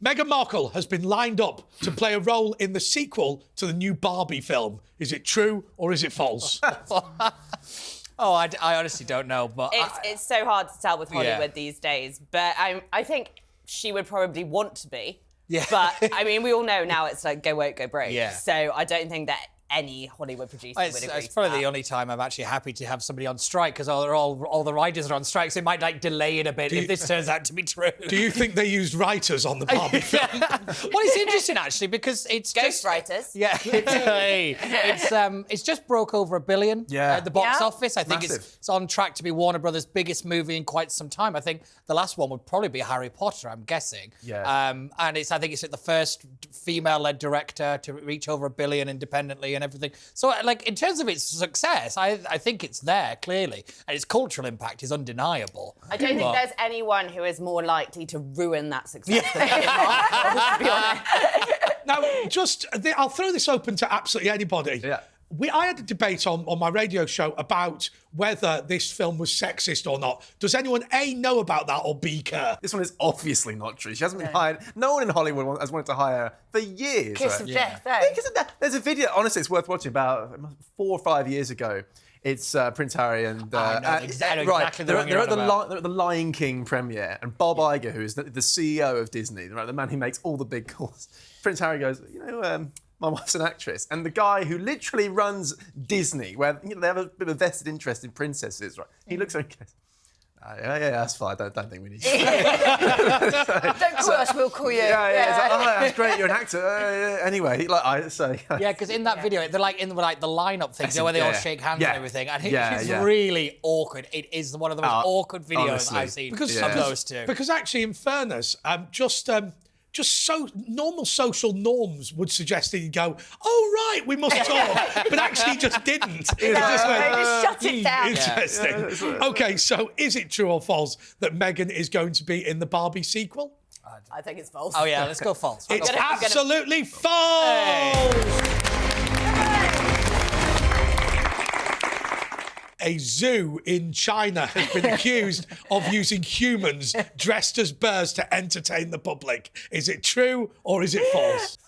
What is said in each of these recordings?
Meghan Markle has been lined up to play a role in the sequel to the new Barbie film. Is it true or is it false? Oh, I honestly don't know, but... It's so hard to tell with Hollywood these days, but I think she would probably want to be. Yeah. But, I mean, we all know now it's like go woke, go broke. Yeah. So I don't think that any Hollywood producer would agree It's to probably that. the only time I'm actually happy to have somebody on strike, because all the writers are on strike, so it might like delay it a bit if this turns out to be true. Do you think they used writers on the Barbie film? Well, it's interesting actually because it's Ghost writers. Yeah, it's just broke over $1 billion at the box office. I think it's on track to be Warner Brothers' biggest movie in quite some time. I think the last one would probably be Harry Potter, I'm guessing. Yeah. And I think it's the first female-led director to reach over $1 billion independently and everything. So, like, in terms of its success, I think it's there, clearly. And its cultural impact is undeniable. I don't think there's anyone who is more likely to ruin that success than Meghan Markle, to be honest. Now, I'll throw this open to absolutely anybody. Yeah. I had a debate on my radio show about whether this film was sexist or not. Does anyone A, know about that, or B, care? This one is obviously not true. She hasn't been hired. No one in Hollywood has wanted to hire her for years. Kiss of death, though. I think there's a video, honestly, it's worth watching, about 4 or 5 years ago. It's Prince Harry and... I know exactly the one they're you're at on they're at the Lion King premiere, and Bob Iger, who is the CEO of Disney, right, the man who makes all the big calls, Prince Harry goes, my wife's an actress. And the guy who literally runs Disney, where they have a bit of a vested interest in princesses, right? He looks at him and goes, yeah, that's fine. I don't think we need you. Don't call us, we'll call you. Yeah. It's like, oh, that's great, you're an actor. Anyway, Yeah, because in that video, they're like in the lineup thing, where they all shake hands and everything. And it's really awkward. It is one of the most awkward videos honestly. I've seen Because of those two. Because actually, in fairness, just so normal social norms would suggest that you go, oh, right, we must talk. But actually just didn't. It just shut it down. Interesting. OK, so is it true or false that Meghan is going to be in the Barbie sequel? I think it's false. Oh, yeah, let's go false. It's absolutely false! A zoo in China has been accused of using humans dressed as bears to entertain the public. Is it true or is it false?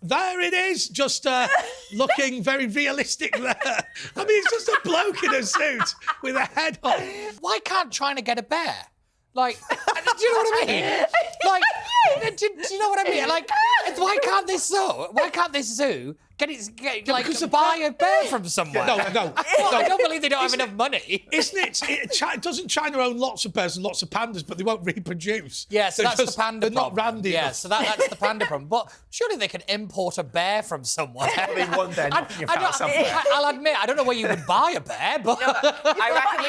There it is, just looking very realistic there. I mean, it's just a bloke in a suit with a head on. Why can't China get a bear? Like, do you know what I mean? Like, do you know what I mean? Like, why can't this zoo buy a bear from somewhere? No. I don't believe they don't have enough money. Isn't it? Doesn't China own lots of bears and lots of pandas, but they won't reproduce? Yeah, so that's the panda They're problem. not randy Yeah, enough. so that's the panda problem. But surely they can import a bear from somewhere. I mean, one day knocking about somewhere. I'll admit, I don't know where you would buy a bear, but... I reckon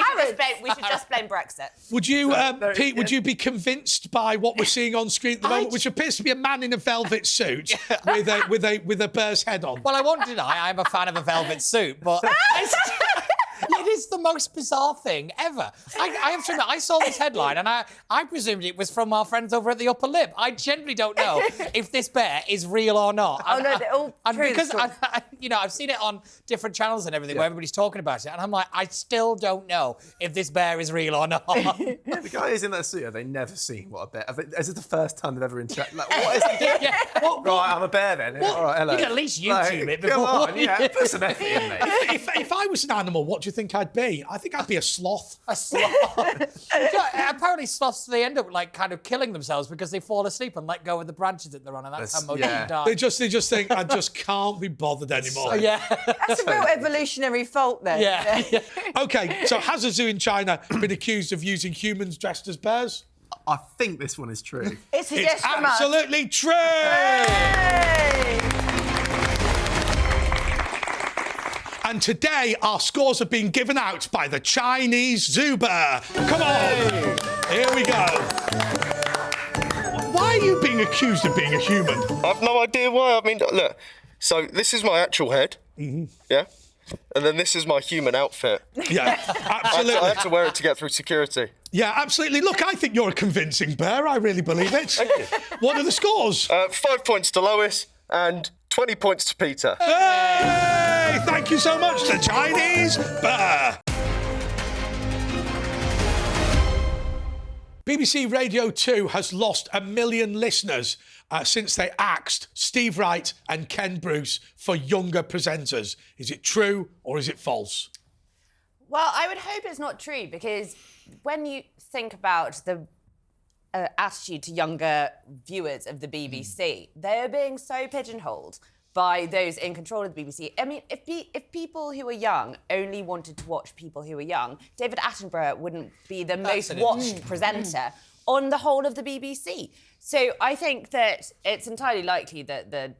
we should just blame Brexit. Would you, Pete, would you be convinced by what we're seeing on screen at the moment, which appears to be a man in a velvet suit with a bear's head on? Well, I won't deny I'm a fan of a velvet suit, but it is the most bizarre thing ever. I have to admit, I saw this headline and I presumed it was from our friends over at the Upper Lip. I genuinely don't know if this bear is real or not. Oh, no, they're all true. Because I've seen it on different channels and everything where everybody's talking about it, and I'm like, I still don't know if this bear is real or not. The guy who's in that suit, have they never seen what a bear... Is it the first time they've ever interacted? Like, what is he doing? Right, I'm a bear then. All right, hello. You can at least YouTube it before. Come on, put some effort in, mate. If I was an animal, what do you think I'd be? I think I'd be a sloth. A sloth. Apparently sloths, they end up like kind of killing themselves because they fall asleep and let go of the branches that they're on, and that's how most of them die. They just think, I just can't be bothered anymore. Yeah. That's a real evolutionary fault then. Yeah. OK, so has a zoo in China been accused of using humans dressed as bears? I think this one is true. It's a yes from us. Absolutely true! Hey! And today, our scores are being given out by the Chinese zoo bear. Come on! Here we go. Why are you being accused of being a human? I've no idea why. I mean, look, so this is my actual head, yeah? And then this is my human outfit. Yeah, absolutely. I had to wear it to get through security. Yeah, absolutely. Look, I think you're a convincing bear. I really believe it. Thank you. What are the scores? 5 points to Lois and 20 points to Peter. Hey! Thank you so much to Chinese bear. BBC Radio 2 has lost 1 million listeners since they axed Steve Wright and Ken Bruce for younger presenters. Is it true or is it false? Well, I would hope it's not true, because when you think about the attitude to younger viewers of the BBC, they are being so pigeonholed by those in control of the BBC. I mean, if people who are young only wanted to watch people who are young, David Attenborough wouldn't be the most watched presenter on the whole of the BBC. So I think that it's entirely likely that the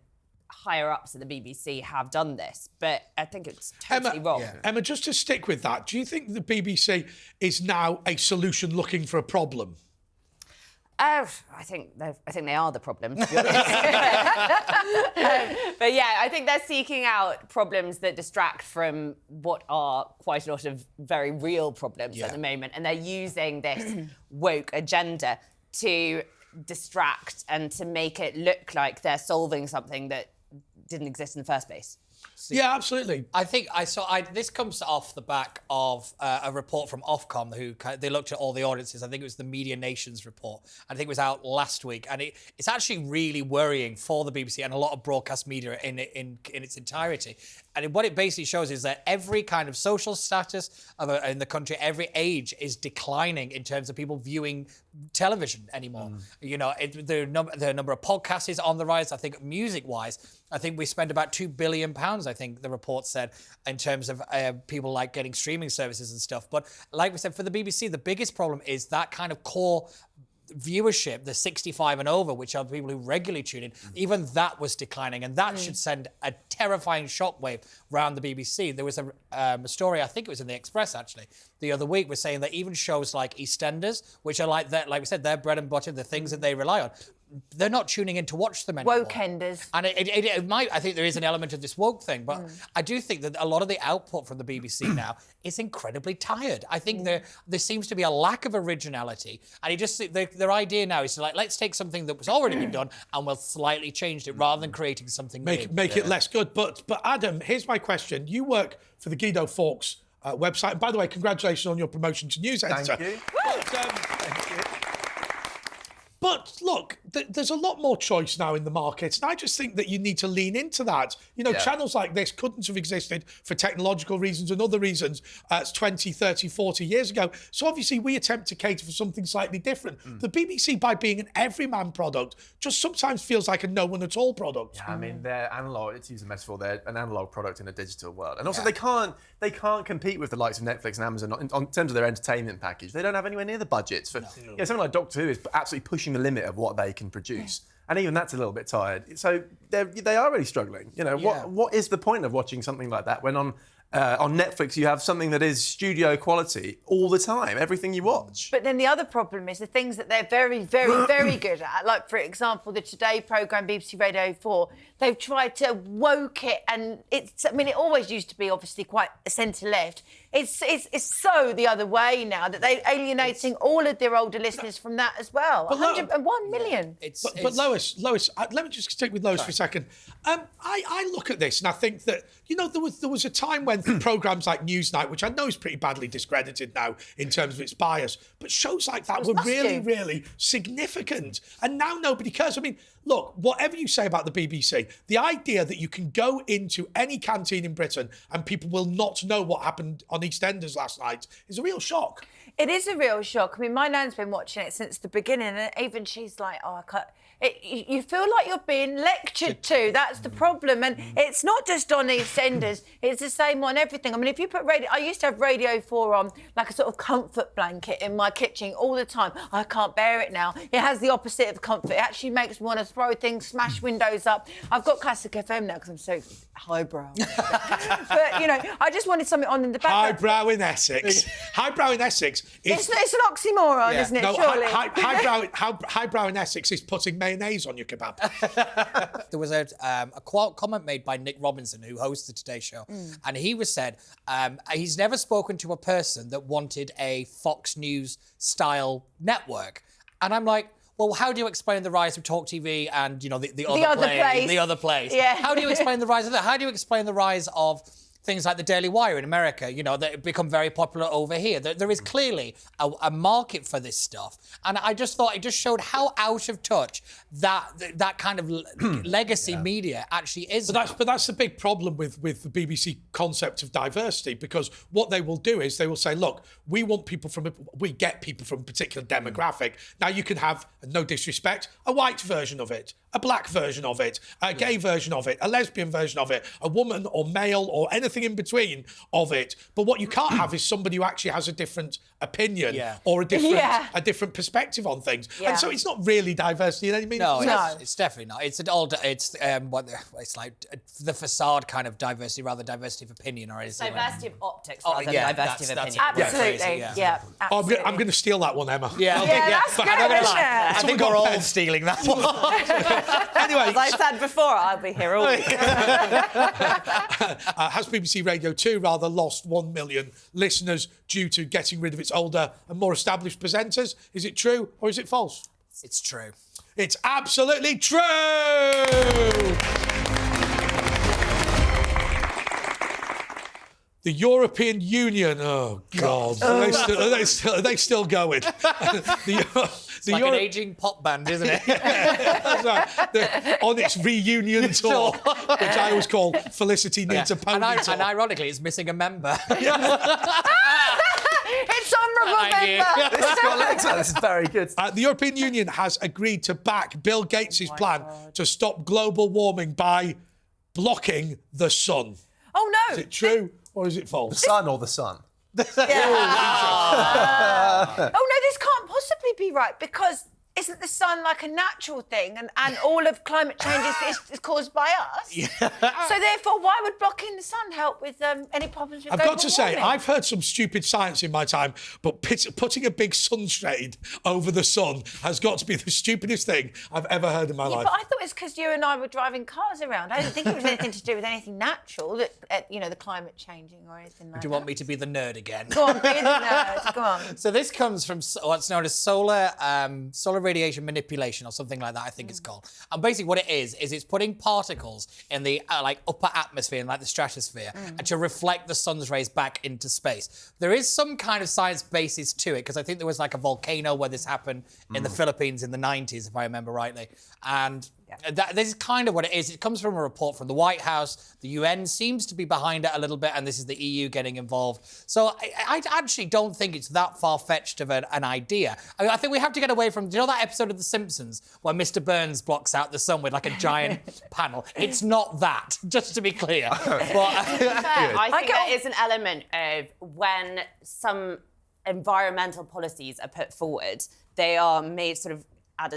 higher-ups at the BBC have done this, but I think it's totally wrong. Emma, just to stick with that, do you think the BBC is now a solution looking for a problem? I think they are the problem, to be honest. But yeah, I think they're seeking out problems that distract from what are quite a lot of very real problems at the moment, and they're using this woke agenda to distract and to make it look like they're solving something that didn't exist in the first place. Yeah, absolutely. I think this comes off the back of a report from Ofcom, who they looked at all the audiences. I think it was the Media Nations report. I think it was out last week, and it's actually really worrying for the BBC and a lot of broadcast media in its entirety. And what it basically shows is that every kind of social status in the country, every age is declining in terms of people viewing television anymore. You know, the number of podcasts is on the rise. I think music-wise, I think we spend about £2 billion, I think the report said, in terms of people like getting streaming services and stuff. But like we said, for the BBC, the biggest problem is that kind of core viewership, the 65 and over, which are people who regularly tune in, even that was declining, and that should send a terrifying shockwave around the BBC. There was a story, I think it was in the Express actually, the other week, was saying that even shows like EastEnders, which are like that, like we said, their bread and butter, the things that they rely on, they're not tuning in to watch them anymore. Woke-enders. And it might, I think there is an element of this woke thing, but I do think that a lot of the output from the BBC now is incredibly tired. I think there seems to be a lack of originality, and their idea now is to let's take something that was already been done and we'll slightly change it rather than creating something new. Make it less good. But Adam, here's my question. You work for the Guido Fawkes website. And by the way, congratulations on your promotion to news editor. Thank you. Thank you. But look, there's a lot more choice now in the market, and I just think that you need to lean into that. You know, channels like this couldn't have existed for technological reasons and other reasons 20, 30, 40 years ago. So obviously we attempt to cater for something slightly different. The BBC, by being an everyman product, just sometimes feels like a no-one-at-all product. Yeah, I mean, they're analog. It's using a metaphor. They're an analog product in a digital world, and also they can't compete with the likes of Netflix and Amazon in terms of their entertainment package. They don't have anywhere near the budgets for. Something like Doctor Who is absolutely pushing the limit of what they can produce, and even that's a little bit tired. So they are really struggling. You know, what is the point of watching something like that when on Netflix you have something that is studio quality all the time, everything you watch? But then the other problem is the things that they're very, very, very good at. Like, for example, the Today programme, BBC Radio 4, they've tried to woke it, and it's, I mean, it always used to be obviously quite centre-left. It's so the other way now that they're alienating all of their older listeners from that as well. 101 million. But Lois, let me just stick with Lois for a second. I look at this and I think that, you know, there was a time when programmes like Newsnight, which I know is pretty badly discredited now in terms of its bias, but shows like that were really, really significant. And now nobody cares. I mean, look, whatever you say about the BBC, the idea that you can go into any canteen in Britain and people will not know what happened on EastEnders last night is a real shock. It is a real shock. I mean, my nan's been watching it since the beginning, and even she's like, oh, I can't. You feel like you're being lectured to. That's the problem. And it's not just on EastEnders. It's the same on everything. I mean, if you put radio... I used to have Radio 4 on, like a sort of comfort blanket in my kitchen all the time. I can't bear it now. It has the opposite of comfort. It actually makes me want to throw things, smash windows up. I've got Classic FM now because I'm so highbrow. But, you know, I just wanted something on in the background. Highbrow in Essex. Highbrow in Essex is... It's an oxymoron, isn't it, surely? Highbrow in Essex is putting mayonnaise on your kebab. There was a comment made by Nick Robinson, who hosts the Today Show, and he said he's never spoken to a person that wanted a Fox News style network. And I'm like, well, how do you explain the rise of TalkTV and, you know, the other place? Yeah. How do you explain the rise of that? How do you explain the rise of things like the Daily Wire in America, you know, that have become very popular over here. There is clearly a market for this stuff. And I just thought it just showed how out of touch that kind of legacy media actually is. But that's the big problem with the BBC concept of diversity, because what they will do is they will say, look, we get people from a particular demographic. Now you can have, no disrespect, a white version of it, a black version of it, a gay version of it, a lesbian version of it, a woman or male or anything in between of it. But what you can't have is somebody who actually has a different opinion or a different perspective on things. Yeah. And so it's not really diversity in any meaningful sense. No, it's definitely not. It's it's like the facade kind of diversity rather than diversity of opinion or anything. Diversity of optics rather than diversity of opinion. Absolutely. Yeah. Oh, I'm going to steal that one, Emma. Yeah, That's but good, I'm not gonna isn't lie, it? I think we're all stealing that one. Anyway, As I said before, I'll be here all week. has BBC Radio 2 rather lost 1 million listeners due to getting rid of its older and more established presenters? Is it true or is it false? It's true. It's absolutely true! The European Union, oh God, are they still going? It's like an ageing pop band, isn't it? That's right. On its reunion tour, which I always call Felicity Needs a Pony Tour. And ironically, it's missing a member. It's honourable member. This has got legs. This is very good. The European Union has agreed to back Bill Gates' plan to stop global warming by blocking the sun. Oh no. Is it true or is it The false? sun or the sun? Oh no, this can't possibly be right, because isn't the sun like a natural thing, and all of climate change is caused by us? Yeah. So therefore, why would blocking the sun help with any problems with I've global got to say, warming? I've heard some stupid science in my time, but putting a big sunshade over the sun has got to be the stupidest thing I've ever heard in my life. But I thought it's because you and I were driving cars around. I didn't think it was anything to do with anything natural, that the climate changing or anything like that. Do you want me to be the nerd again? Go on, be the nerd. Go on. So this comes from what's known as solar radiation manipulation or something like that, I think it's called. And basically what it is it's putting particles in the upper atmosphere, in like the stratosphere, and to reflect the sun's rays back into space. There is some kind of science basis to it, because I think there was like a volcano where this happened in the Philippines in the 90s, if I remember rightly. And this is kind of what it is. It comes from a report from the White House. The UN seems to be behind it a little bit, and this is the EU getting involved. So I actually don't think it's that far-fetched of an idea. I think we have to get away from, do you know that episode of The Simpsons where Mr. Burns blocks out the sun with like a giant panel? It's not that, just to be clear. I think there is an element of when some environmental policies are put forward, they are made sort of ad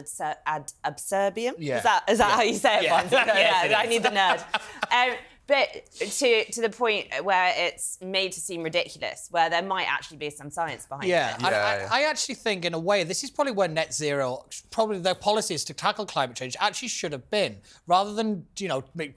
absurdum. Yeah. Is that how you say it? Yeah. Bonds? Yes, I need the nerd. But to the point where it's made to seem ridiculous, where there might actually be some science behind it. I actually think, in a way, this is probably where net zero, probably their policies to tackle climate change actually should have been. Rather than,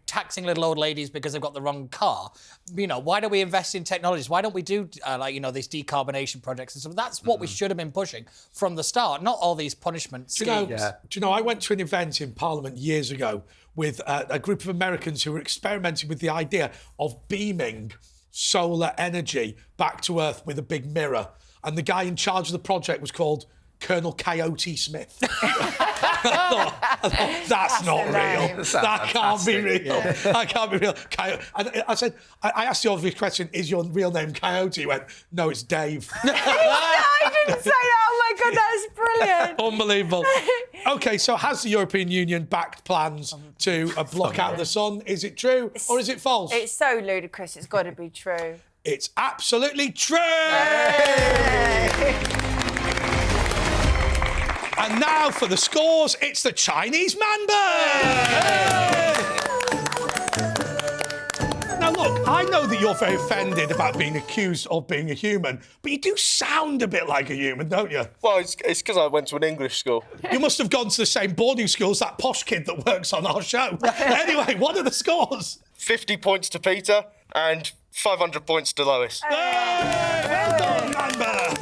taxing little old ladies because they've got the wrong car, why don't we invest in technologies? Why don't we do, these decarbonation projects and stuff? That's what we should have been pushing from the start, not all these punishment schemes. Do you know, I went to an event in Parliament years ago with a group of Americans who were experimenting with the idea of beaming solar energy back to Earth with a big mirror. And the guy in charge of the project was called Colonel Coyote Smith. I thought, that's not real. That can't be real. Yeah. That can't be real. And I said, I asked the obvious question, is your real name Coyote? He went, no, it's Dave. I didn't say that. Oh my God, that is brilliant. Unbelievable. Okay, so has the European Union backed plans to block out the sun? Is it true or is it false? It's so ludicrous. It's got to be true. It's absolutely true. And now for the scores, it's the Chinese Man Bird! Now look, I know that you're very offended about being accused of being a human, but you do sound a bit like a human, don't you? Well, it's because I went to an English school. You must have gone to the same boarding school as that posh kid that works on our show. Anyway, what are the scores? 50 points to Peter and 500 points to Lois. Hey, well done, Man Bird!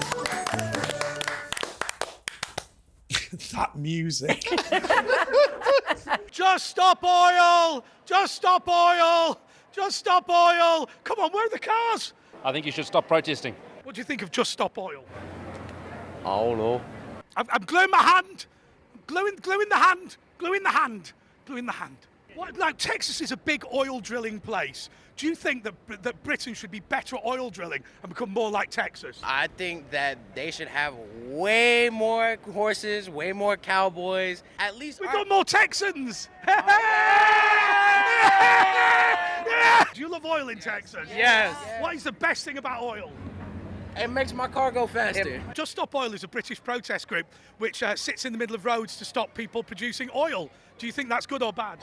That music. Just stop oil! Just stop oil! Just Stop Oil! Come on, where are the cars? I think you should stop protesting. What do you think of Just Stop Oil? I don't know. I'm gluing my hand. Gluing the hand. Gluing the hand. Gluing the hand. Like, Texas is a big oil drilling place. Do you think that Britain should be better at oil drilling and become more like Texas? I think that they should have way more horses, way more cowboys. At least We've got more Texans. Do you love oil in Texas? Yes. What is the best thing about oil? It makes my car go faster. Just Stop Oil is a British protest group which sits in the middle of roads to stop people producing oil. Do you think that's good or bad?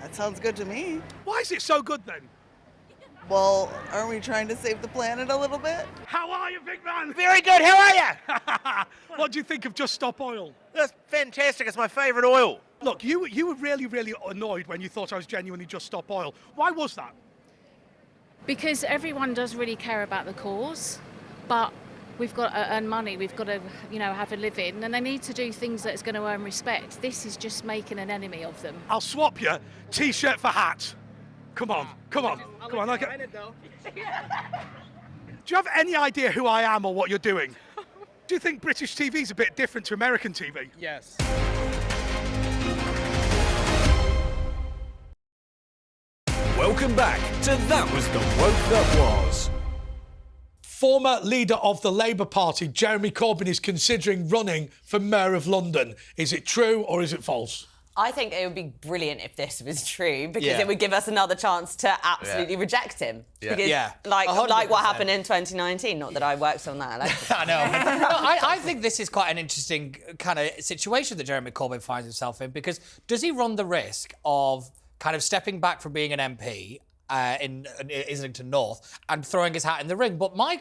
That sounds good to me. Why is it so good then? Well, aren't we trying to save the planet a little bit? How are you, big man? Very good. How are you? What do you think of Just Stop Oil? That's fantastic. It's my favorite oil. Look, you were really, really annoyed when you thought I was genuinely Just Stop Oil. Why was that? Because everyone does really care about the cause, but we've got to earn money, we've got to, have a living, and they need to do things that's going to earn respect. This is just making an enemy of them. I'll swap you T-shirt for hat. Come on. Do you have any idea who I am or what you're doing? Do you think British TV is a bit different to American TV? Yes. Welcome back to That Was the Woke That Was. Former leader of the Labour Party, Jeremy Corbyn, is considering running for Mayor of London. Is it true or is it false? I think it would be brilliant if this was true because Yeah. it would give us another chance to absolutely reject him. Yeah. Because, Yeah. like 100%. what happened in 2019. Not that I worked on that election. I know. No, I think this is quite an interesting kind of situation that Jeremy Corbyn finds himself in, because does he run the risk of kind of stepping back from being an MP in Islington North and throwing his hat in the ring? But my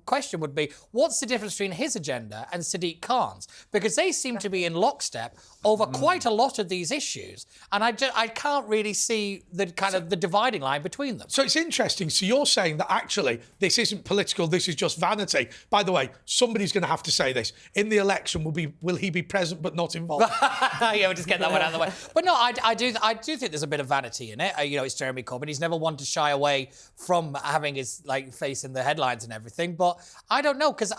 question would be, what's the difference between his agenda and Sadiq Khan's? Because they seem to be in lockstep over quite a lot of these issues, and I can't really see the kind of the dividing line between them. So it's interesting. So you're saying that actually this isn't political, this is just vanity. By the way, somebody's going to have to say this. In the election, will he be present but not involved? Yeah, we'll just get that one out of the way. But no, I do think there's a bit of vanity in it. It's Jeremy Corbyn. He's never one to shy away from having his face in the headlines and everything. But I don't know, because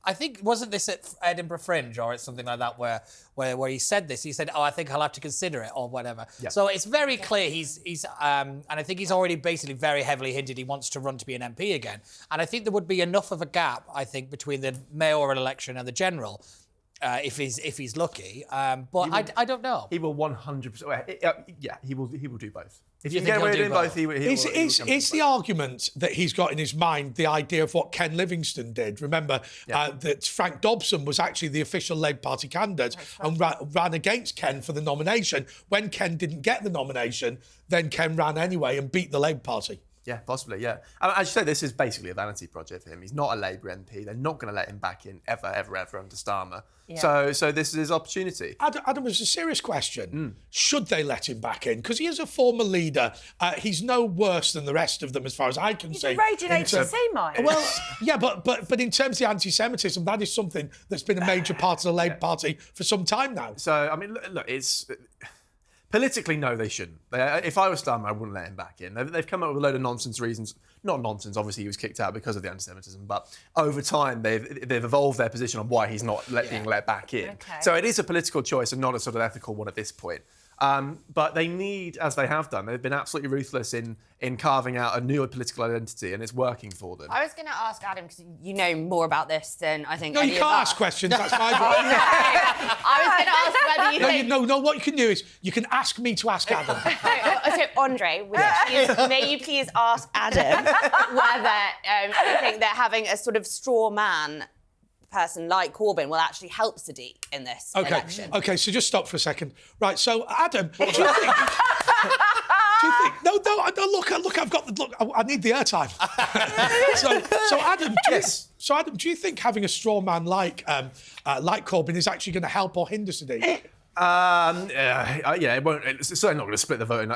I think, wasn't this at Edinburgh Fringe or something like that where he said this? He said, I think I'll have to consider it or whatever. Yeah. So it's very clear he's and I think he's already basically very heavily hinted he wants to run to be an MP again. And I think there would be enough of a gap, I think, between the mayoral election and the general. If he's lucky, but I don't know. He will 100%. Yeah, he will do both. If You you think get away he'll with do doing both? both, he will. Is the argument that he's got in his mind the idea of what Ken Livingstone did? Remember that Frank Dobson was actually the official Labour Party candidate and ran against Ken for the nomination. When Ken didn't get the nomination, then Ken ran anyway and beat the Labour Party. Yeah, possibly, yeah. As you say, this is basically a vanity project for him. He's not a Labour MP. They're not going to let him back in ever under Starmer. Yeah. So this is his opportunity. Adam, it's a serious question. Should they let him back in? Because he is a former leader. He's no worse than the rest of them as far as I can see. He's a raging HSC, Mike. Well, yeah, but in terms of the anti-Semitism, that is something that's been a major part of the Labour Party for some time now. So, I mean, look, it's... Politically, no, they shouldn't. If I was Starmer, I wouldn't let him back in. They've come up with a load of nonsense reasons. Not nonsense, obviously he was kicked out because of the anti-Semitism, but over time they've evolved their position on why he's not being let back in. Okay. So it is a political choice and not a sort of ethical one at this point. But they need, as they have done, they've been absolutely ruthless in carving out a new political identity, and it's working for them. I was going to ask Adam, because you know more about this than I think. No, you any can't of ask us. questions. That's my job. I was going to ask whether you think. No. What you can do is you can ask me to ask Adam. So Andre, may you please ask Adam whether you think that having a sort of straw man person like Corbyn will actually help Sadiq in this election? Okay, so just stop for a second. Right, so Adam, do you think... No, look, I've got the... Look, I need the airtime. so Adam, do you think having a straw man like Corbyn is actually going to help or hinder Sadiq? Yeah, it won't. It's certainly not going to split the vote.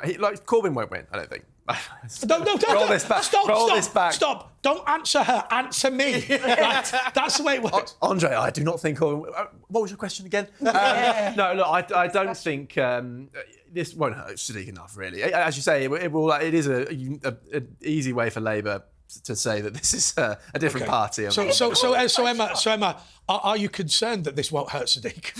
Corbyn won't win, I don't think. No, Roll this back. Stop, Roll stop, this back. stop. Don't answer her, answer me. Right? That's the way it works. Andre, I do not think... what was your question again? No, look, I don't think... this won't hurt Sadiq enough, really. As you say, it is an easy way for Labour to say that this is a different party. So Emma, are you concerned that this won't hurt Sadiq?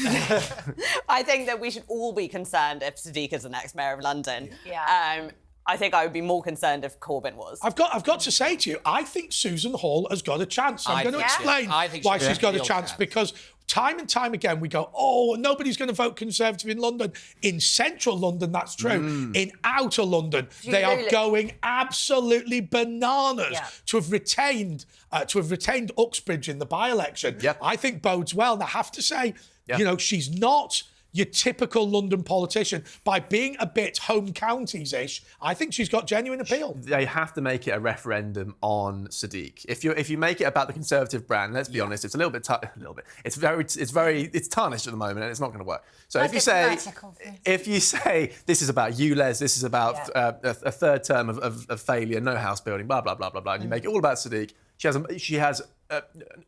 I think that we should all be concerned if Sadiq is the next mayor of London. Yeah. I think I would be more concerned if Corbyn was. I've got to say to you, I think Susan Hall has got a chance. I'm going to explain why she's got a chance. Because time and time again we go, oh, nobody's going to vote Conservative in London. In central London, that's true. In outer London, they are going absolutely bananas to have retained Uxbridge in the by-election. I think bodes well. And I have to say, you know, she's not your typical London politician. By being a bit home counties-ish, I think she's got genuine appeal. They have to make it a referendum on Sadiq. If you make it about the Conservative brand, let's be honest, it's a little bit. It's tarnished at the moment, and it's not going to work. So if you say this is about ULEZ, this is about a third term of failure, no house building, blah blah blah blah blah, and you make it all about Sadiq, she has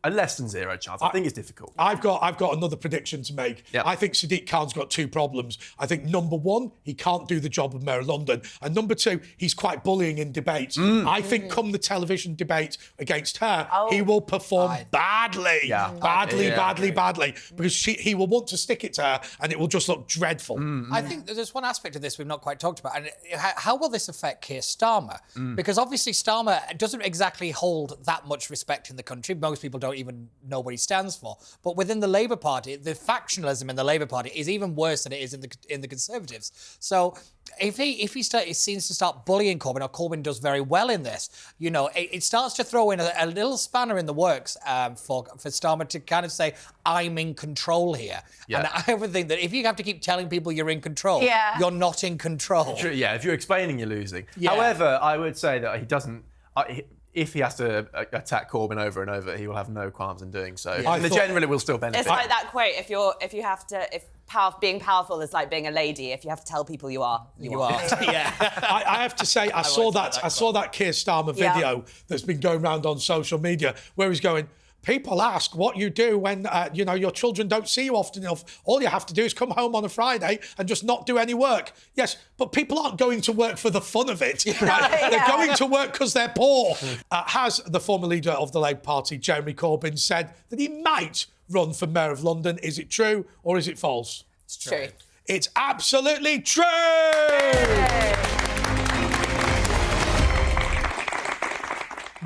a less than zero chance. I think it's difficult. I've got another prediction to make. I think Sadiq Khan's got two problems. I think number one, he can't do the job of Mayor of London, and number two, he's quite bullying in debates. I think come the television debate against her, he will perform badly, badly, because he will want to stick it to her, and it will just look dreadful. I think there's one aspect of this we've not quite talked about, and how will this affect Keir Starmer? Because obviously Starmer doesn't exactly hold that much respect in the country. Most people don't even know what he stands for. But within the Labour Party, the factionalism in the Labour Party is even worse than it is in the Conservatives. So if he seems to start bullying Corbyn, or Corbyn does very well in this, you know, it starts to throw in a little spanner in the works for Starmer to kind of say, I'm in control here. And I would think that if you have to keep telling people you're in control, you're not in control. True, if you're explaining, you're losing. However, I would say that he doesn't... if he has to attack Corbyn over and over, he will have no qualms in doing so. And generally will still benefit. It's like that quote: being powerful is like being a lady. If you have to tell people you are. I have to say, I saw that Keir Starmer video that's been going around on social media where he's going, people ask what you do when your children don't see you often enough. All you have to do is come home on a Friday and just not do any work. Yes, but people aren't going to work for the fun of it. Right? They're going to work because they're poor. Has the former leader of the Labour Party, Jeremy Corbyn, said that he might run for Mayor of London? Is it true or is it false? It's true. It's absolutely true!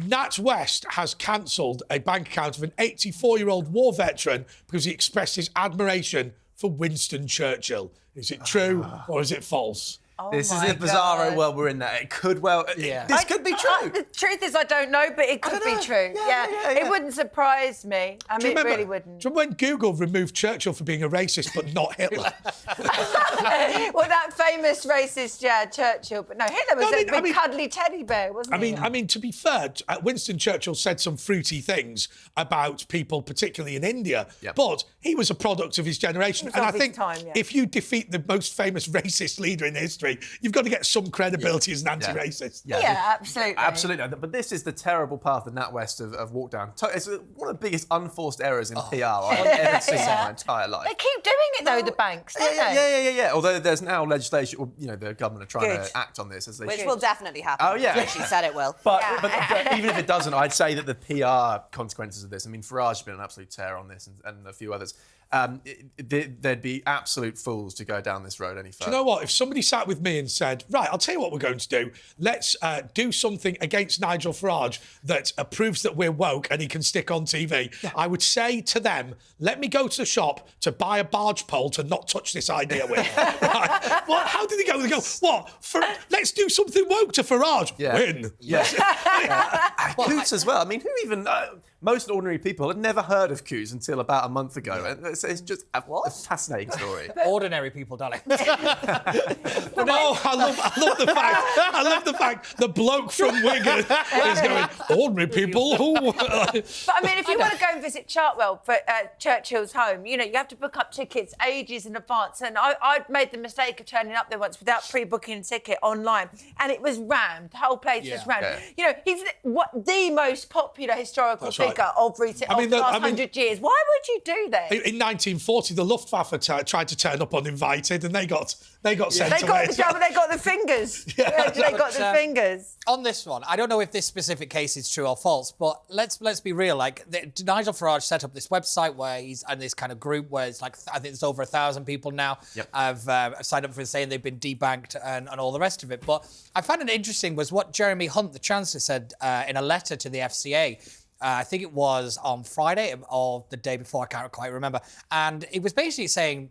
Nat West has cancelled a bank account of an 84-year-old war veteran because he expressed his admiration for Winston Churchill. Is it true or is it false? This is the bizarro world we're in now. It could this could be true. The truth is I don't know, but it could be true. It wouldn't surprise me. I mean, it really wouldn't. Do you remember when Google removed Churchill for being a racist but not Hitler? Well, that famous racist, Churchill. But no, Hitler was a big cuddly teddy bear, wasn't he? I mean, to be fair, Winston Churchill said some fruity things about people, particularly in India, but he was a product of his generation. And I think if you defeat the most famous racist leader in history, you've got to get some credibility as an anti-racist. Absolutely. Absolutely. But this is the terrible path that NatWest have walked down. It's one of the biggest unforced errors in PR I've ever seen in my entire life. They keep doing it, though, the banks, don't they? Yeah. Although there's now legislation, the government are trying to act on this. Which will definitely happen. Oh, yeah. She said it will. But even if it doesn't, I'd say that the PR consequences of this, I mean, Farage has been an absolute tear on this and a few others. There'd be absolute fools to go down this road any further. Do you know what? If somebody sat with me and said, right, I'll tell you what we're going to do. Let's do something against Nigel Farage that proves that we're woke and he can stick on TV. I would say to them, let me go to the shop to buy a barge pole to not touch this idea with. Right? What? How did they go? They go, what? Let's do something woke to Farage. Win. Coots as well. I mean, who even... most ordinary people had never heard of queues until about a month ago. And it's just a fascinating story. Ordinary people, darling. Oh, I love the fact the bloke from Wigan is going, ordinary people. But I mean, if you want to go and visit Chartwell for Churchill's home, you have to book up tickets ages in advance. And I made the mistake of turning up there once without pre-booking a ticket online, and it was rammed. The whole place was rammed. Yeah. He's the most popular historical figure of the last 100 years. Why would you do that? In 1940, the Luftwaffe tried to turn up uninvited, and they got sent They away. they got the fingers. They got the fingers. On this one, I don't know if this specific case is true or false, but let's be real. Like, Nigel Farage set up this website where he's in this kind of group where it's like, I think it's over 1,000 people now have signed up for saying they've been debanked and all the rest of it. But I found it interesting was what Jeremy Hunt, the Chancellor, said in a letter to the FCA. I think it was on Friday or the day before, I can't quite remember. And it was basically saying,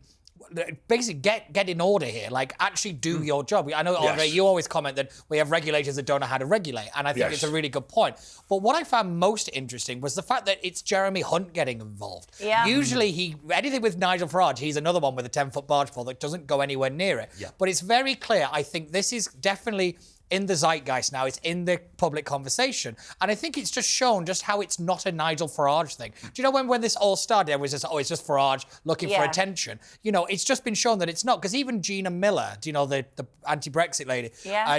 get in order here, like actually do your job. I know, Andre, you always comment that we have regulators that don't know how to regulate, and I think it's a really good point. But what I found most interesting was the fact that it's Jeremy Hunt getting involved. Yeah. Usually anything with Nigel Farage, he's another one with a 10-foot barge pole that doesn't go anywhere near it. Yeah. But it's very clear, I think this is definitely in the zeitgeist now. It's in the public conversation. And I think it's just shown just how it's not a Nigel Farage thing. Do you know when this all started, it was just, it's just Farage looking for attention. It's just been shown that it's not. Because even Gina Miller, do you know, the anti-Brexit lady,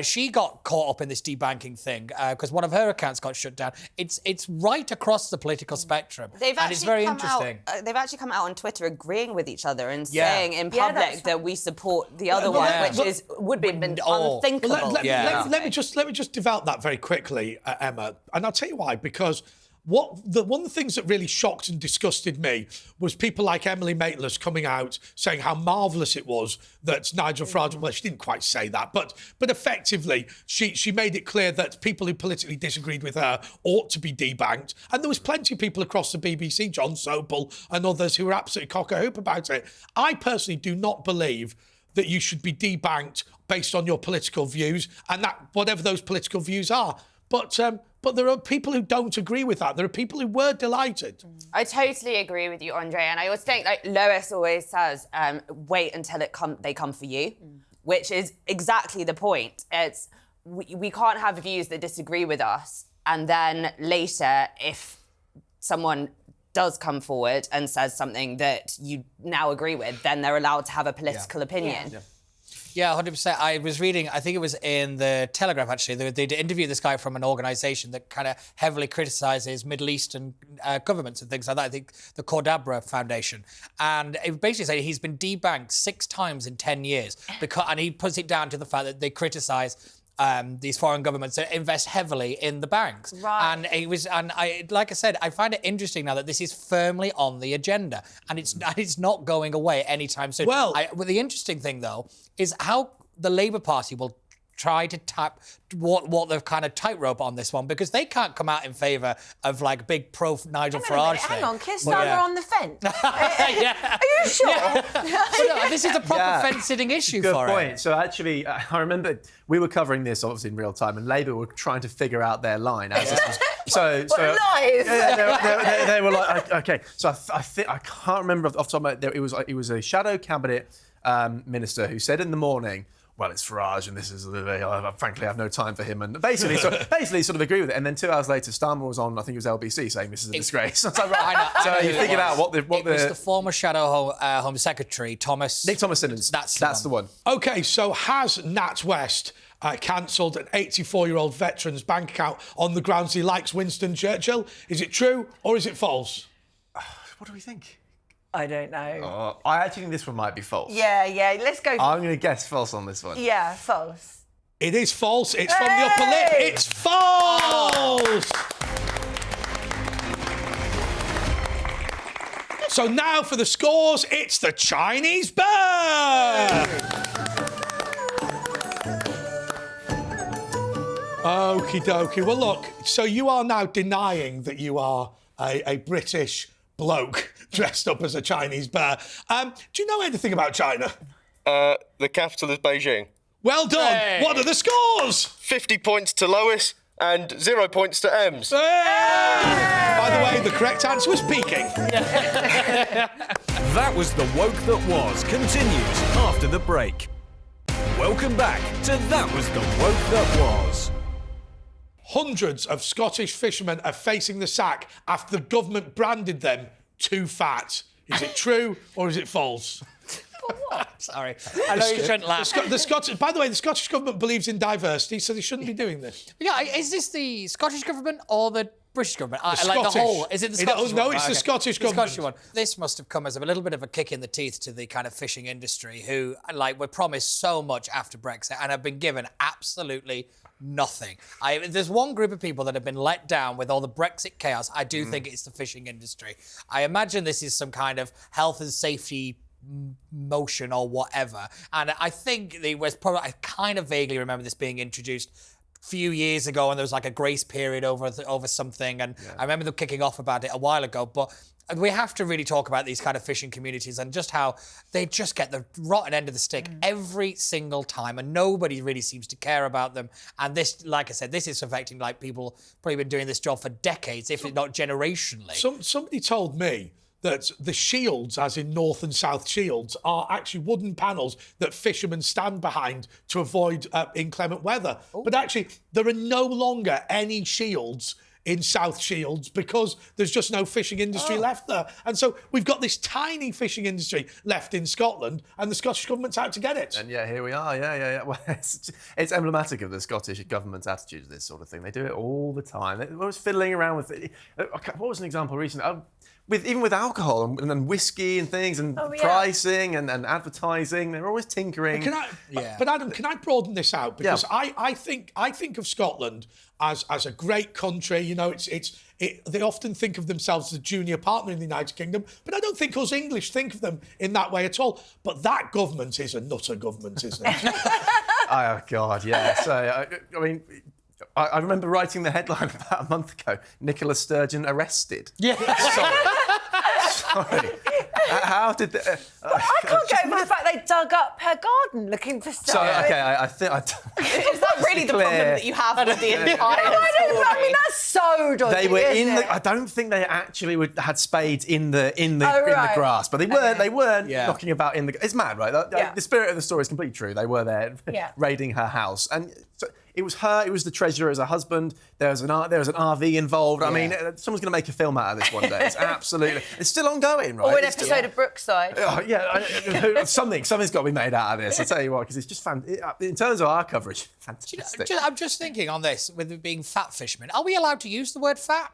she got caught up in this debanking thing because one of her accounts got shut down. It's right across the political spectrum. And it's very interesting. They've actually come out on Twitter agreeing with each other and saying in public that we support the other one, which would be unthinkable. Let me just develop that very quickly, Emma, and I'll tell you why. Because one of the things that really shocked and disgusted me was people like Emily Maitlis coming out saying how marvellous it was that Nigel Farage. Well, she didn't quite say that, but effectively she made it clear that people who politically disagreed with her ought to be debanked. And there was plenty of people across the BBC, John Sopel and others, who were absolutely cock-a-hoop about it. I personally do not believe that you should be debanked based on your political views, and that whatever those political views are. But there are people who don't agree with that. There are people who were delighted. I totally agree with you, Andre. And I always think, like Lois always says, wait until they come for you, which is exactly the point. It's we can't have views that disagree with us, and then later, if someone does come forward and says something that you now agree with, then they're allowed to have a political opinion. Yeah, 100%. I was reading, I think it was in the Telegraph, actually, they interviewed this guy from an organisation that kind of heavily criticises Middle Eastern governments and things like that. I think the Cordabra Foundation. And it basically said he's been debanked 6 times in 10 years. And he puts it down to the fact that they criticise these foreign governments that invest heavily in the banks. Right. And like I said, I find it interesting now that this is firmly on the agenda, and it's not going away anytime soon. Well, the interesting thing though is how the Labour Party will try to tap what the kind of tightrope on this one, because they can't come out in favour of like big pro Nigel Farage thing. Hang on, Keir Starmer on the fence. Are you sure? No, this is a proper fence-sitting issue Good for point. it. So actually, I remember we were covering this obviously in real time, and Labour were trying to figure out their line. As this was, so lies. Yeah, they were like, okay. So I think I can't remember off the top of my head. It was a shadow cabinet minister who said in the morning, well, it's Farage, and this is frankly, I have no time for him, and basically sort of agree with it. And then 2 hours later, Starmer was on, I think it was LBC, saying this is a disgrace. So you figured out what it was the former Shadow Home Secretary, Thomas. Nick Thomas Simmons. That's the one. Okay, so has NatWest cancelled an 84-year-old veteran's bank account on the grounds he likes Winston Churchill? Is it true or is it false? What do we think? I don't know. I actually think this one might be false. Yeah, let's go. I'm going to guess false on this one. Yeah, false. It is false. It's from the upper lip. It's false! So now for the scores, it's the Chinese bird! Okie dokie. Well, look, so you are now denying that you are a British bloke dressed up as a Chinese bear. Do you know anything about China? The capital is Beijing. Well done. Hey. What are the scores? 50 points to Lois and 0 points to Ems. Hey! By the way, the correct answer was peaking. That was The Woke That Was continues after the break. Welcome back to That Was The Woke That Was. Hundreds of Scottish fishermen are facing the sack after the government branded them too fat. Is it true or is it false? Sorry. I know you shouldn't laugh. By the way, the Scottish government believes in diversity, so they shouldn't be doing this. Yeah, is this the Scottish government or the British government? Like Scottish. the whole? Is it the Scottish one? No, it's the Scottish government. The Scottish one. This must have come as a little bit of a kick in the teeth to the kind of fishing industry who, like, were promised so much after Brexit and have been given absolutely nothing. There's one group of people that have been let down with all the Brexit chaos. I do think it's the fishing industry. I imagine this is some kind of health and safety motion or whatever. And I think there was probably, I kind of vaguely remember this being introduced a few years ago, and there was like a grace period over something. And I remember them kicking off about it a while ago. But we have to really talk about these kind of fishing communities and just how they just get the rotten end of the stick every single time, and nobody really seems to care about them. And this, like I said, this is affecting like people probably been doing this job for decades, if not generationally. Somebody told me that the shields, as in North and South shields, are actually wooden panels that fishermen stand behind to avoid inclement weather. But actually, there are no longer any shields in South Shields because there's just no fishing industry left there. And so we've got this tiny fishing industry left in Scotland, and the Scottish government's out to get it. And yeah, here we are. Yeah. Well, it's emblematic of the Scottish government's attitude to this sort of thing. They do it all the time. They're always fiddling around with it. What was an example recently? Even with alcohol and whiskey and things and pricing and advertising, they're always tinkering. But Adam, can I broaden this out? Because I think of Scotland as a great country. You know, they often think of themselves as a junior partner in the United Kingdom, but I don't think us English think of them in that way at all. But that government is a nutter government, isn't it? Oh God, yeah. So I mean, I remember writing the headline about a month ago. Nicola Sturgeon arrested. Yeah. Sorry. How did they... I can't get over the fact they dug up her garden looking for stuff. So, okay, I think... Is that really the problem that you have with the entire story? I mean, that's so dodgy, They were in isn't it? I don't think they actually had spades in the grass, but they weren't knocking about in the... It's mad, right? The spirit of the story is completely true. They were there raiding her house. And so it was her, it was the treasurer as her husband. There was an RV involved. I mean, someone's going to make a film out of this one day. It's absolutely... It's still ongoing, right? Or an episode of Brookside. Something's got to be made out of this. I'll tell you what, because it's just in terms of our coverage, fantastic. I'm just thinking on this, with it being fat fishermen, are we allowed to use the word fat?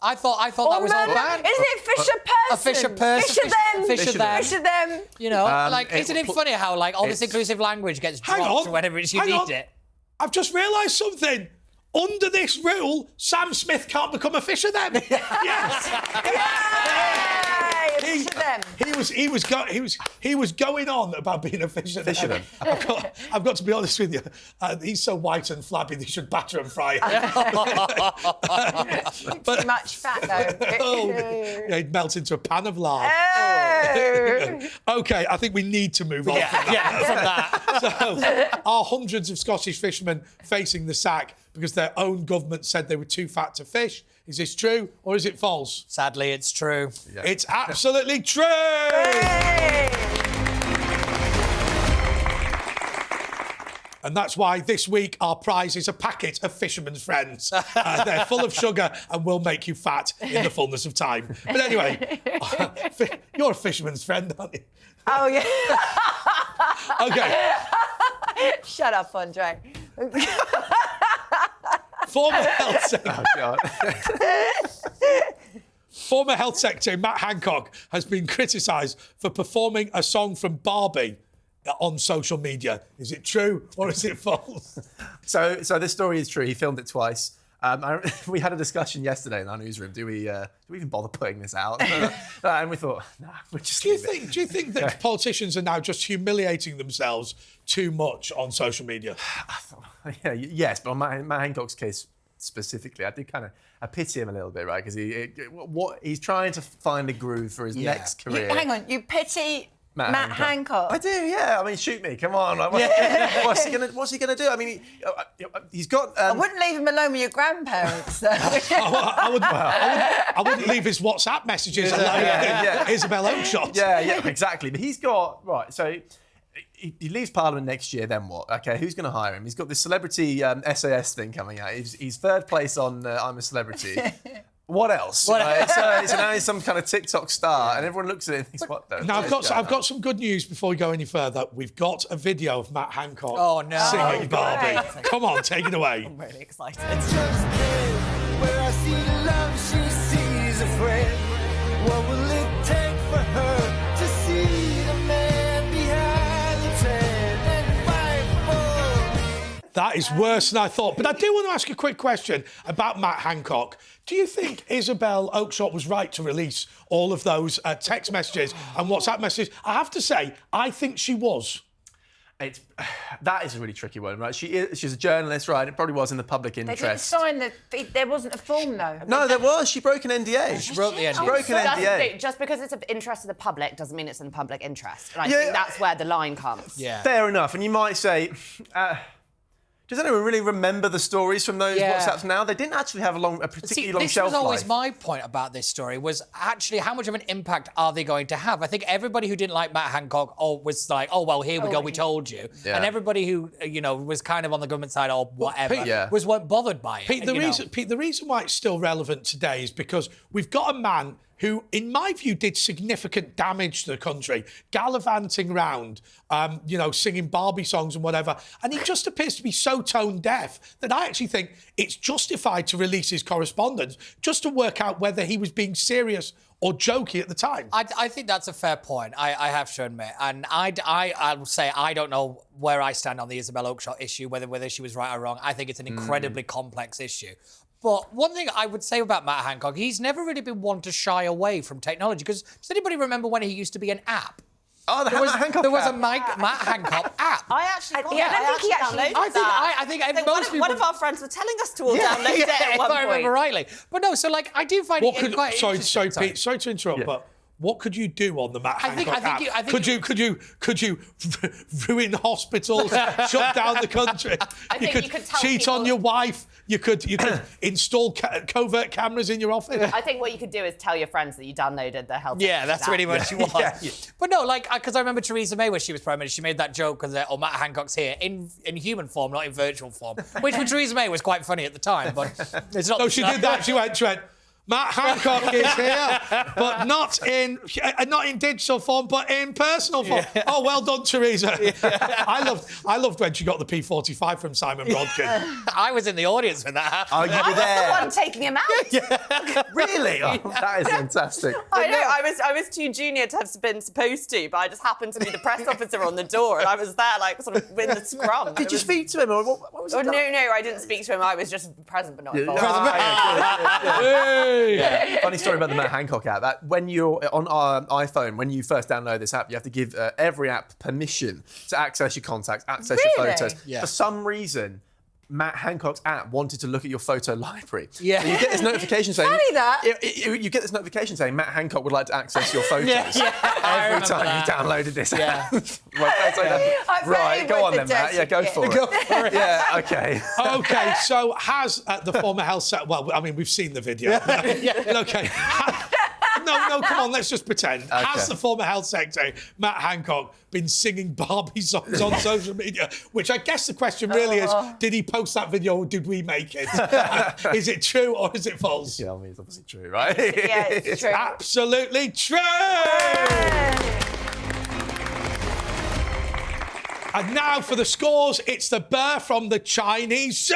I thought that was all bad. Isn't it fisher person? A fisher person. Fisher them. Fisher them. You know, isn't it funny how like all this inclusive language gets dropped whenever you need it? I've just realised something. Under this rule, Sam Smith can't become a fisher then. Yes. He was going on about being a fisher. Fisherman. I've got to be honest with you. He's so white and flabby they should batter and fry him. Too much fat though. He'd melt into a pan of lard. Okay, I think we need to move on from that. So, are hundreds of Scottish fishermen facing the sack because their own government said they were too fat to fish? Is this true or is it false? Sadly, it's true. Yeah. It's absolutely true! And that's why this week our prize is a packet of Fisherman's Friends. They're full of sugar and will make you fat in the fullness of time. But anyway, you're a fisherman's friend, aren't you? Oh, yeah. Okay. Shut up, Andre. Former Health Secretary Matt Hancock has been criticised for performing a song from Barbie on social media. Is it true or is it false? So this story is true. He filmed it twice. We had a discussion yesterday in our newsroom. Do we even bother putting this out? And we thought, nah, we'll just do you think that politicians are now just humiliating themselves too much on social media? Yes, but on Matt Hancock's case specifically, I pity him a little bit, right? Because he's trying to find a groove for his next career. Hang on, you pity Matt Hancock. I do, yeah. I mean, shoot me, come on. Like, what's he gonna do? I mean, he's got. I wouldn't leave him alone with your grandparents. Though. I wouldn't leave his WhatsApp messages alone. Isabel Oakeshott. Yeah, exactly. But he's got right. So he leaves Parliament next year. Then what? Okay, who's going to hire him? He's got this celebrity SAS thing coming out. He's third place on I'm a Celebrity. What else? So now he's some kind of TikTok star, and everyone looks at it and thinks, "What the?" Now I've got some good news before we go any further. We've got a video of Matt Hancock singing Barbie. Great. Come on, take it away. I'm really excited. Where I see love, she sees a friend. What will it take for her to see the man behind the tent and fight for? That is worse than I thought. But I do want to ask a quick question about Matt Hancock. Do you think Isabel Oakeshott was right to release all of those text messages and WhatsApp messages? I have to say, I think she was. That is a really tricky one, right? She's a journalist, right? It probably was in the public interest. They didn't sign there wasn't a form, though. No, there was. She broke an NDA. She broke the NDA. She broke an NDA. Just because it's of interest to the public doesn't mean it's in the public interest. And I think that's where the line comes. Yeah. Fair enough. And you might say, does anyone really remember the stories from those WhatsApps now? They didn't actually have a particularly long shelf life. This was always my point about this story, was actually how much of an impact are they going to have? I think everybody who didn't like Matt Hancock was like, oh, well, here we go, we told you. Yeah. And everybody who, was kind of on the government side or whatever weren't bothered by it. Pete, the reason why it's still relevant today is because we've got a man who, in my view, did significant damage to the country, gallivanting round, singing Barbie songs and whatever. And he just appears to be so tone deaf that I actually think it's justified to release his correspondence just to work out whether he was being serious or jokey at the time. I think that's a fair point. I have to admit. And I'll say I don't know where I stand on the Isabel Oakeshott issue, whether she was right or wrong. I think it's an incredibly complex issue. But one thing I would say about Matt Hancock, he's never really been one to shy away from technology. Because does anybody remember when he used to be an app? Oh, there was a Matt Hancock app. I actually got I don't think he actually downloaded that. I think most people... One of our friends was telling us to all download it at one if I remember rightly. But no, so I do find it quite interesting. Sorry, Pete, sorry to interrupt, but what could you do on the Matt Hancock app? Could you ruin hospitals, shut down the country? You could tell cheat people... on your wife. You could install covert cameras in your office. I think what you could do is tell your friends that you downloaded the health. Yeah, that's really what you want. But no, because I remember Theresa May when she was Prime Minister, she made that joke because Matt Hancock's here in human form, not in virtual form, which for Theresa May was quite funny at the time. But it's not. No, she did that. She went. Matt Hancock is here, but not in digital form, but in personal form. Yeah. Oh, well done, Theresa. Yeah. I loved when she got the P45 from Simon Brodkin. I was in the audience when that happened. Oh, you were there. I was the one taking him out. Yeah. Really? Oh, that is fantastic. I know. I was too junior to have been supposed to, but I just happened to be the press officer on the door, and I was there, sort of in the scrum. Did you speak to him, or what was it? No, I didn't speak to him. I was just present, but not involved. Yeah. Funny story about the Matt Hancock app. That when you're on iPhone, when you first download this app, you have to give every app permission to access your contacts, access your photos. Yeah. For some reason, Matt Hancock's app wanted to look at your photo library. Yeah. So you get this notification saying... Funny that. You get this notification saying Matt Hancock would like to access your photos. Every time you downloaded this app. Right, go on then, Matt. Yeah, go for it. Go for it. Yeah, OK. OK, so has the former health secretary... Well, I mean, we've seen the video. OK. No, come on, let's just pretend. Okay. Has the former health secretary, Matt Hancock, been singing Barbie songs on social media? Which I guess the question really is, did he post that video or did we make it? Is it true or is it false? Yeah, I mean, it's obviously true, right? Yeah, it's true. Absolutely true! And now for the scores, it's the bear from the Chinese zoo!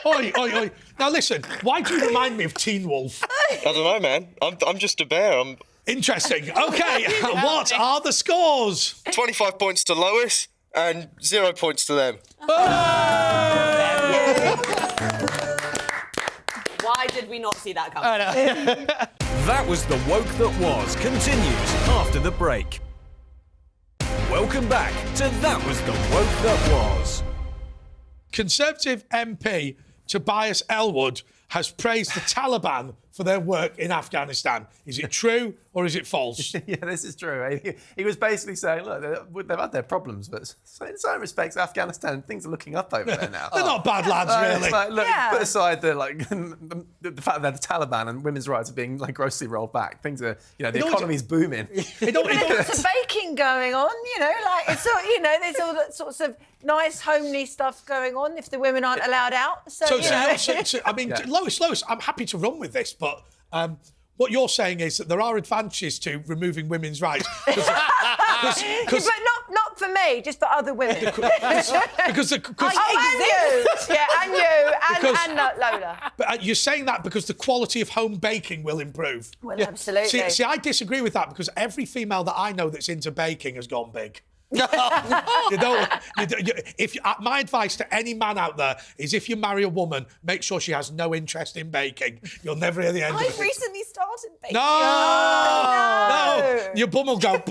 Oi, oi, oi. Now listen, why do you remind me of Teen Wolf? I don't know, man. I'm just a bear. Interesting. OK, what are the scores? 25 points to Lois and 0 points to them. Why did we not see that coming? That was The Woke That Was, continues after the break. Welcome back to That Was The Woke That Was. Conservative MP Tobias Ellwood has praised the Taliban for their work in Afghanistan. Is it true or is it false? Yeah, this is true. He was basically saying, look, they've had their problems, but in some respects, Afghanistan, things are looking up over there now. They're not bad lads, really. It's like, look, put aside the fact that the Taliban and women's rights are being grossly rolled back. Things are, the economy's booming. There's lots of baking going on, it's all, there's all that sorts of nice homely stuff going on if the women aren't allowed out. So I mean, Lois, I'm happy to run with this, but what you're saying is that there are advantages to removing women's rights. But not for me, just for other women. because and you, and Lola. But you're saying that because the quality of home baking will improve. Well, absolutely. See, I disagree with that because every female that I know that's into baking has gone big. My advice to any man out there is if you marry a woman, make sure she has no interest in baking. You'll never hear the end of it. I've recently started baking. No! Your bum will go,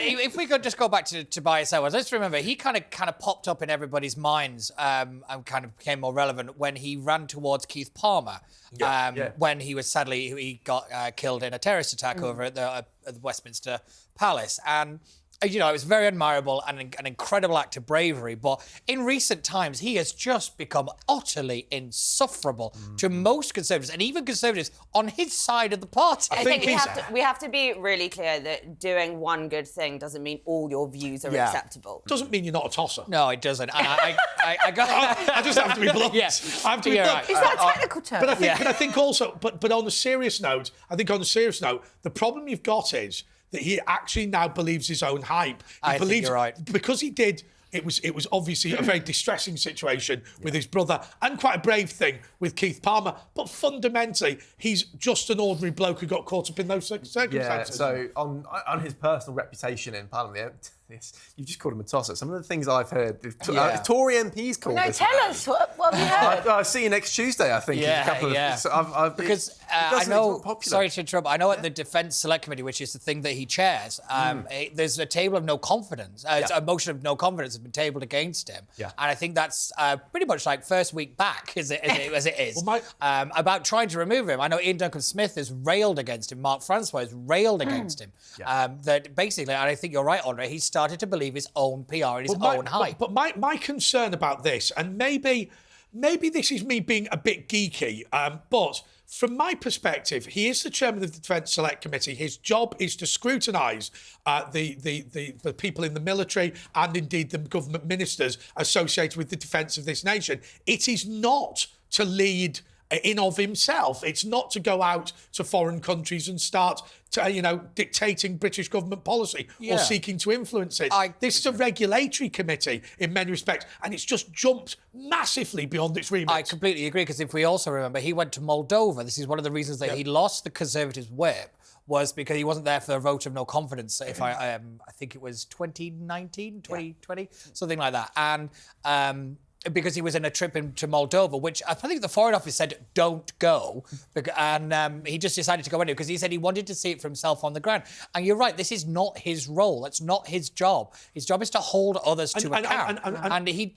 If we could just go back to Tobias Ellwood, let's remember, he kind of popped up in everybody's minds and kind of became more relevant when he ran towards Keith Palmer. When he got killed in a terrorist attack over at the Westminster Palace. And it was very admirable and an incredible act of bravery. But in recent times, he has just become utterly insufferable to most Conservatives and even Conservatives on his side of the party. I think we have to be really clear that doing one good thing doesn't mean all your views are acceptable. Doesn't mean you're not a tosser. No, it doesn't. And I just have to be blunt. Yes, I have to be blunt. Is that a technical term? But I think also, but on a serious note, the problem you've got is that he actually now believes his own hype. I think you're right. Because he did. It was obviously a very distressing situation with his brother and quite a brave thing with Keith Palmer. But fundamentally, he's just an ordinary bloke who got caught up in those circumstances. Yeah, so on his personal reputation in Parliament, you've just called him a tosser. Some of the things I've heard, Tory MPs called this. No, tell us what have you heard? I'll see you next Tuesday, I think. Because I know, sorry to interrupt, I know at the Defence Select Committee, which is the thing that he chairs, there's a table of no confidence. A motion of no confidence has been tabled against him. Yeah. And I think that's pretty much like first week back, as it is, about trying to remove him. I know Ian Duncan-Smith has railed against him. Mark Francois has railed against him. That basically, and I think you're right, Andre, he's started to believe his own PR and his own hype. But my concern about this, and maybe this is me being a bit geeky, but from my perspective, he is the chairman of the Defence Select Committee. His job is to scrutinise the people in the military and indeed the government ministers associated with the defence of this nation. It is not to lead in of himself. It's not to go out to foreign countries and start dictating British government policy or seeking to influence it. This is a regulatory committee in many respects, and it's just jumped massively beyond its remit. I completely agree, because if we also remember, he went to Moldova. This is one of the reasons that he lost the Conservatives' whip, was because he wasn't there for a vote of no confidence. If I think it was 2019, 2020, something like that. And because he was in a trip into Moldova, which I think the Foreign Office said, don't go. And he just decided to go anyway because he said he wanted to see it for himself on the ground. And you're right, this is not his role. That's not his job. His job is to hold others to account. And he's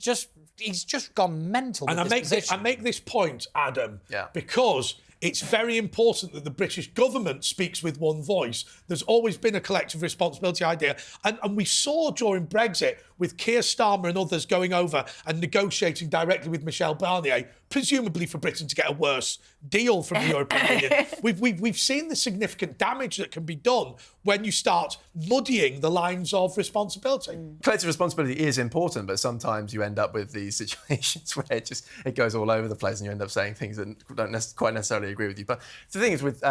just gone mental with this position. I make this point, Adam, because it's very important that the British government speaks with one voice. There's always been a collective responsibility idea. And we saw during Brexit with Keir Starmer and others going over and negotiating directly with Michel Barnier, presumably for Britain to get a worse deal from the European Union. We've seen the significant damage that can be done when you start muddying the lines of responsibility. Collective responsibility is important, but sometimes you end up with these situations where it goes all over the place and you end up saying things that don't quite necessarily agree with you. But the thing is with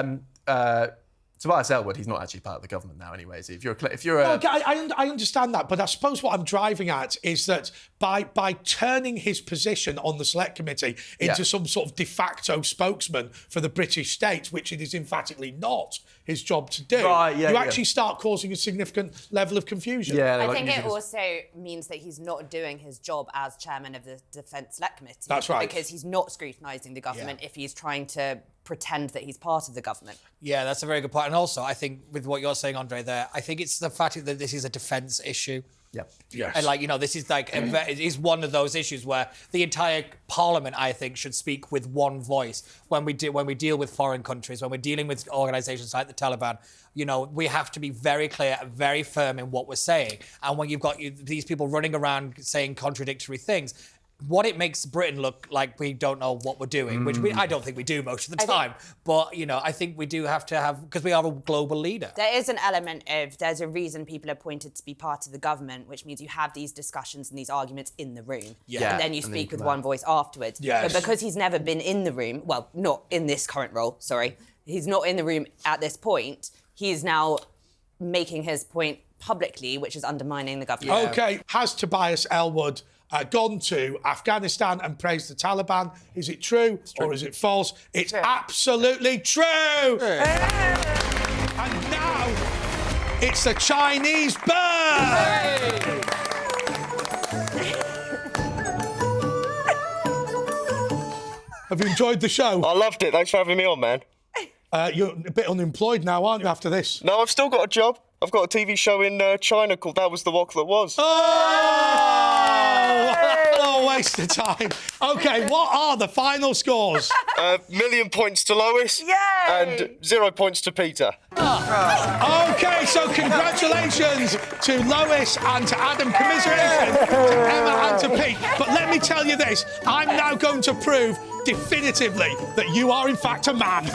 Tobias Ellwood, he's not actually part of the government now anyway, is he? I understand that, but I suppose what I'm driving at is that by turning his position on the Select Committee into some sort of de facto spokesman for the British state, which it is emphatically not his job to do, you actually start causing a significant level of confusion. I think it also means that he's not doing his job as chairman of the Defence Select Committee. That's right. Because he's not scrutinising the government if he's trying to pretend that he's part of the government. Yeah, that's a very good point. And also, I think with what you're saying, Andre, there, I think it's the fact that this is a defence issue. Yep. Yes. And, like, you know, this is like it is one of those issues where the entire Parliament, I think, should speak with one voice when we deal with foreign countries, when we're dealing with organisations like the Taliban. You know, we have to be very clear and very firm in what we're saying. And when you've got these people running around saying contradictory things, what it makes Britain look like we don't know what we're doing, which I don't think we do most of the time. But, you know, I think we do have to have, because we are a global leader. There is an element of, there's a reason people are appointed to be part of the government, which means you have these discussions and these arguments in the room. Yeah. And then you speak with one voice afterwards. Yes. But because he's never been in the room, well, not in this current role, sorry, he's not in the room at this point, he's now making his point publicly, which is undermining the government. Okay, has Tobias Elwood gone to Afghanistan and praised the Taliban? Is it true or is it false? It's absolutely true! And now it's the Chinese bird! Have you enjoyed the show? I loved it. Thanks for having me on, man. You're a bit unemployed now, aren't you, after this? No, I've still got a job. I've got a TV show in China called That Was the Walk That Was. Oh! What a waste of time. Okay, what are the final scores? 1,000,000 points to Lois. Yay! And 0 points to Peter. Okay, so congratulations to Lois and to Adam, commiserations to Emma and to Pete. But let me tell you this, I'm now going to prove definitively that you are in fact a man.